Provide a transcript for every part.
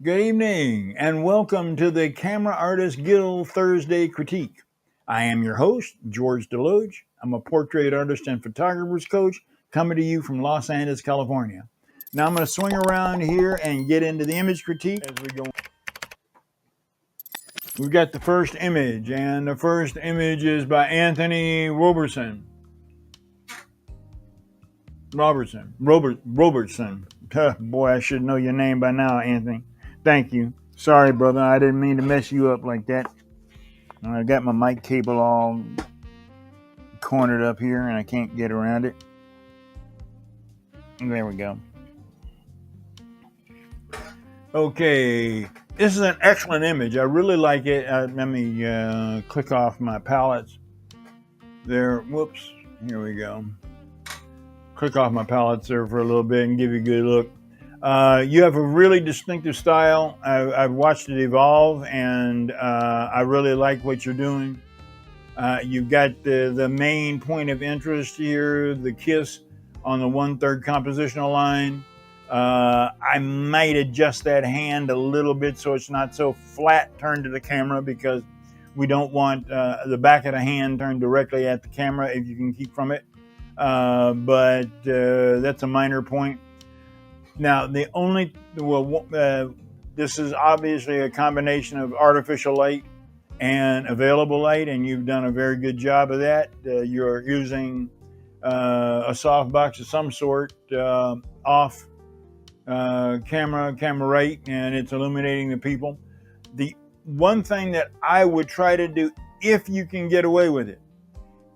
Good evening, and welcome to the Camera Artist Guild Thursday Critique. I am your host, George DeLoache. I'm a portrait artist and photographer's coach coming to you from Los Angeles, California. Now I'm going to swing around here and get into the image critique as we go. We've got the first image, and the first image is by Anthony Robertson. Robertson. Boy, I should know your name by now, Anthony. Thank you. Sorry, brother. I didn't mean to mess you up like that. I got my mic cable all cornered up here and I can't get around it. There we go. Okay. This is an excellent image. I really like it. Let me click off my palettes. There. Whoops. Here we go. Click off my palettes there for a little bit and give you a good look. You have a really distinctive style. I've watched it evolve, and I really like what you're doing. You've got the main point of interest here, the kiss on the 1/3 compositional line. I might adjust that hand a little bit so it's not so flat turned to the camera, because we don't want the back of the hand turned directly at the camera if you can keep from it. But that's a minor point. Now, this is obviously a combination of artificial light and available light, and you've done a very good job of that. You're using a softbox of some sort off camera right, and it's illuminating the people. The one thing that I would try to do, if you can get away with it,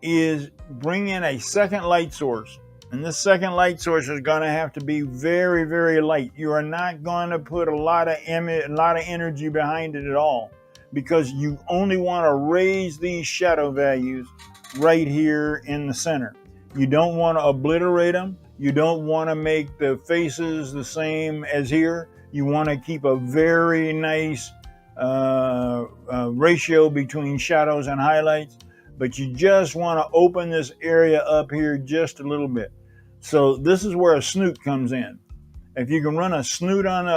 is bring in a second light source. And this second light source is going to have to be very, very light. You are not going to put a lot of energy behind it at all, because you only want to raise these shadow values right here in the center. You don't want to obliterate them. You don't want to make the faces the same as here. You want to keep a very nice ratio between shadows and highlights, but you just want to open this area up here just a little bit. So this is where a snoot comes in. If you can run a snoot on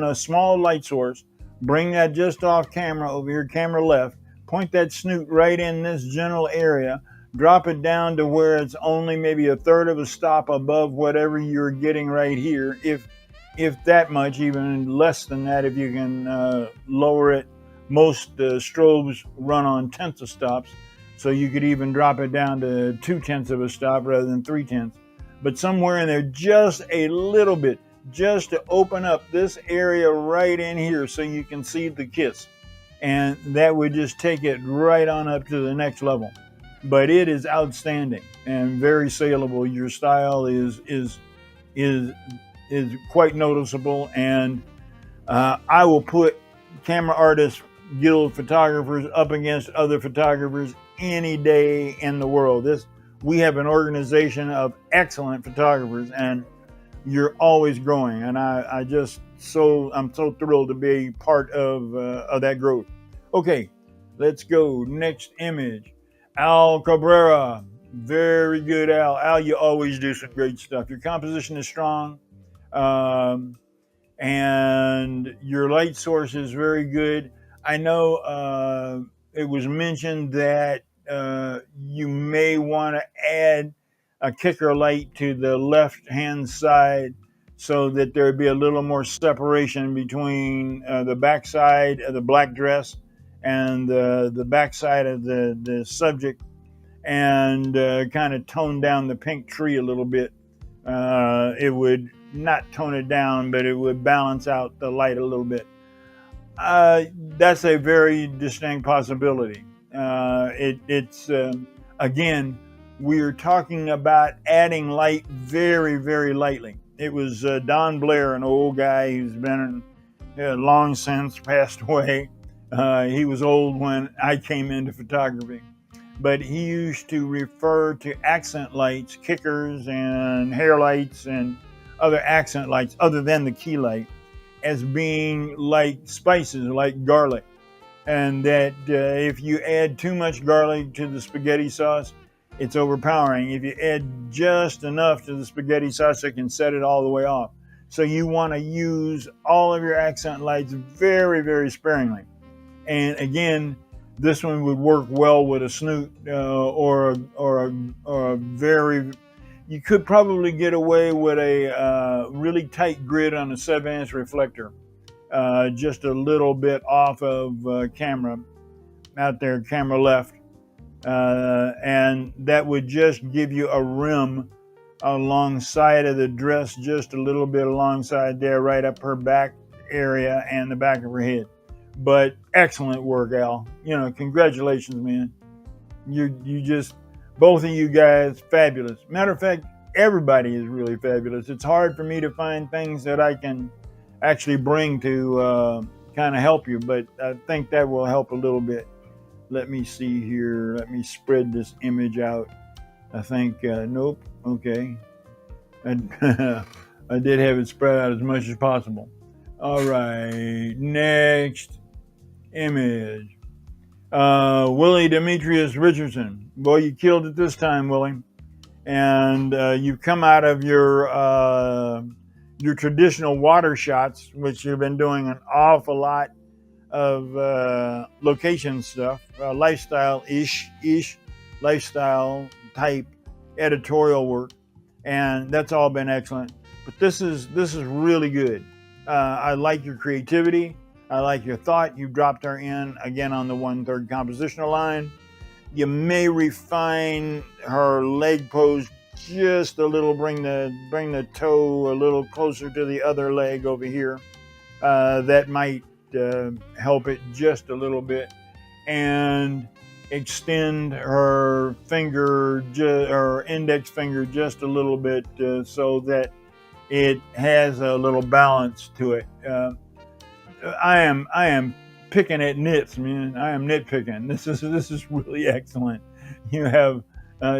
a small light source, bring that just off camera over here, camera left, point that snoot right in this general area, drop it down to where it's only maybe 1/3 of a stop above whatever you're getting right here, if that much, even less than that if you can lower it. Most strobes run on 1/10 of stops, so you could even drop it down to 2/10 of a stop rather than 3/10. But somewhere in there, just a little bit, just to open up this area right in here so you can see the kiss. And that would just take it right on up to the next level. But it is outstanding and very saleable. Your style is quite noticeable, and I will put Camera Artist Guild photographers up against other photographers any day in the world. We have an organization of excellent photographers, and you're always growing. And I'm so thrilled to be part of that growth. Okay, let's go. Next image, Al Cabrera. Very good, Al. Al, you always do some great stuff. Your composition is strong, and your light source is very good. I know it was mentioned that you may want to add a kicker light to the left hand side so that there would be a little more separation between the backside of the black dress and the backside of the subject, and kind of tone down the pink tree a little bit. It would not tone it down, but it would balance out the light a little bit. That's a very distinct possibility. Again, we're talking about adding light very, very lightly. It was Don Blair, an old guy who's been long since passed away. He was old when I came into photography, but he used to refer to accent lights, kickers and hair lights and other accent lights other than the key light, as being like spices, like garlic. And that if you add too much garlic to the spaghetti sauce, it's overpowering. If you add just enough to the spaghetti sauce, it can set it all the way off. So you want to use all of your accent lights very, very sparingly. And again, this one would work well with a snoot or a very. You could probably get away with a really tight grid on a 7-inch reflector, just a little bit off of camera out there, camera left, and that would just give you a rim alongside of the dress, just a little bit alongside there, right up her back area and the back of her head. But excellent work, Al. You know, congratulations, man. You just, both of you guys, fabulous. Matter of fact, everybody is really fabulous. It's hard for me to find things that I can actually bring to kind of help you, but I think that will help a little bit. Let me see here. Let me spread this image out. I think, nope. Okay. I did have it spread out as much as possible. All right. Next image. Willie Demetrius Richardson. Boy, you killed it this time, Willie. And you've come out of your traditional water shots, which you've been doing an awful lot of location stuff, lifestyle-ish, lifestyle type editorial work, and that's all been excellent. But this is really good. I like your creativity. I like your thought. You dropped her in again on the 1/3 compositional line. You may refine her leg pose just a little. Bring the toe a little closer to the other leg over here. That might help it just a little bit, and extend her finger, her index finger, just a little bit, so that it has a little balance to it. I am picking at nits, man. I am nitpicking. This is really excellent. You have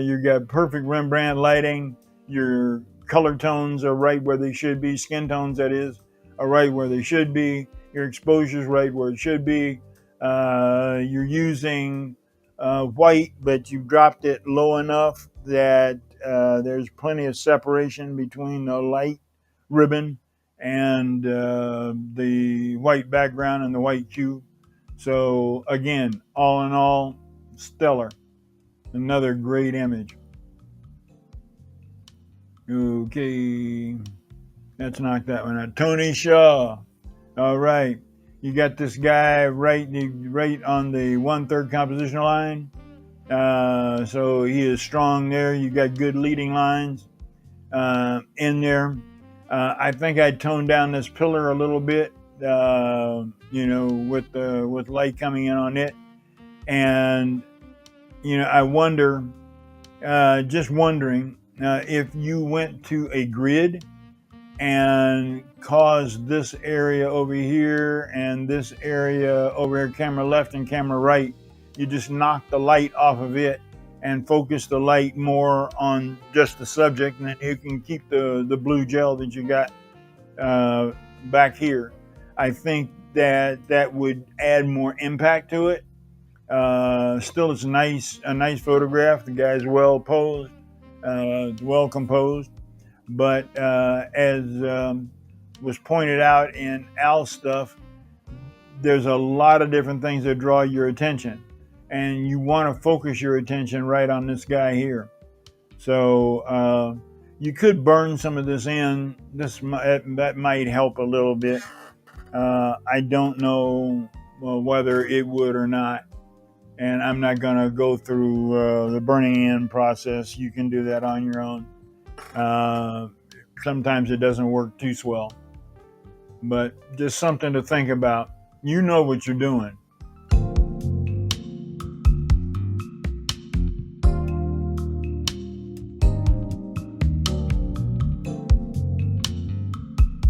you got perfect Rembrandt lighting. Your color tones are right where they should be. Skin tones, that is, are right where they should be. Your exposure's right where it should be. You're using white, but you've dropped it low enough that there's plenty of separation between the light ribbon and the white background and the white cube. So again, all in all, stellar. Another great image. Okay, let's knock that one out. Tony Shaw. All right, you got this guy right on the 1/3 compositional line. So he is strong there. You got good leading lines in there. I think I'd tone down this pillar a little bit, with light coming in on it. And, I wonder, just wondering, if you went to a grid and caused this area over here and this area over here, camera left and camera right, you just knock the light off of it and focus the light more on just the subject, and then you can keep the blue gel that you got back here. I think that would add more impact to it. Still, it's a nice photograph. The guy's well posed, well composed, but as was pointed out in Al's stuff, there's a lot of different things that draw your attention, and you want to focus your attention right on this guy here. So you could burn some of this in. That might help a little bit. I don't know whether it would or not, and I'm not going to go through the burning in process. You can do that on your own. Sometimes it doesn't work too swell, but just something to think about. You know what you're doing.